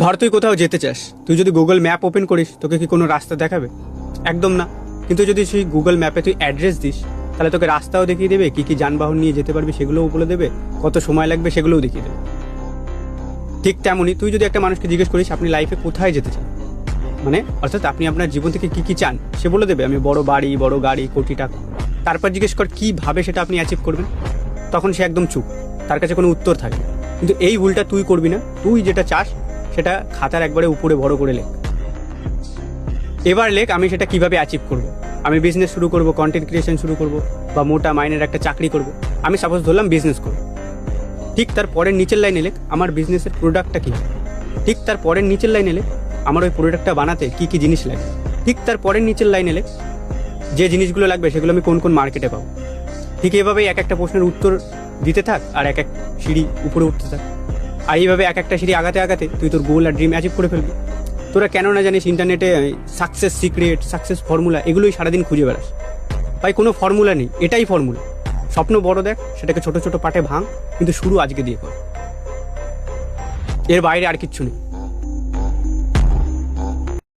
ধর তুই কোথাও যেতে চাস, তুই যদি গুগল ম্যাপ ওপেন করিস তোকে কি কোনো রাস্তা দেখাবে? একদম না। কিন্তু যদি সেই গুগল ম্যাপে তুই অ্যাড্রেস দিস, তাহলে তোকে রাস্তাও দেখিয়ে দেবে, কি কি যানবাহন নিয়ে যেতে পারবি সেগুলোও বলে দেবে, কত সময় লাগবে সেগুলোও দেখিয়ে দেবে। ঠিক তেমনই তুই যদি একটা মানুষকে জিজ্ঞেস করিস আপনি লাইফে কোথায় যেতে চান, মানে অর্থাৎ আপনি আপনার জীবন থেকে কি কি চান, সে বলে দেবে আমি বড় বাড়ি, বড় গাড়ি, কোটি টাকা। তারপর জিজ্ঞেস কর কীভাবে সেটা আপনি অ্যাচিভ করবেন, তখন সে একদম চুপ, তার কাছে কোনো উত্তর থাকে না। কিন্তু এই ভুলটা তুই করবি না, তুই যেটা চাস সেটা খাতার একবারে উপরে বড় করে লেখ। এবার লেখ আমি সেটা কিভাবে অ্যাচিভ করব। আমি বিজনেস শুরু করব, কন্টেন্ট ক্রিয়েশন শুরু করব, বা মোটা মাইনের একটা চাকরি করব। আমি সাপোজ ধরলাম বিজনেস করব। ঠিক তার পরের নিচের লাইনে লেখ আমার বিজনেসের প্রোডাক্টটা কী। ঠিক তার পরের নিচের লাইনে লেখ আমার ওই প্রোডাক্টটা বানাতে কী কী জিনিস লাগে। ঠিক তার পরের নিচের লাইনে লেখ যে জিনিসগুলো লাগবে সেগুলো আমি কোন কোন মার্কেটে পাবো। ঠিক এভাবেই এক একটা প্রশ্নের উত্তর দিতে থাক আর এক এক সিঁড়ি উপরে উঠতে থাক। আর এইভাবে এক একটা সিঁড়ি আগাতে আগাতে তুই তোর গোল আর ড্রিম অ্যাচিভ করে ফেলবি। তোরা কেন না জানিস ইন্টারনেটে সাকসেস সিক্রেট, সাকসেস ফর্মুলা এগুলোই সারাদিন খুঁজে বেড়াস। ভাই কোনো ফর্মুলা নেই, এটাই ফর্মুলা। স্বপ্ন বড় দেখ, সেটাকে ছোট ছোট পার্টে ভাঙ, কিন্তু শুরু আজকে দিয়ে কর। এর বাইরে আর কিচ্ছু নেই।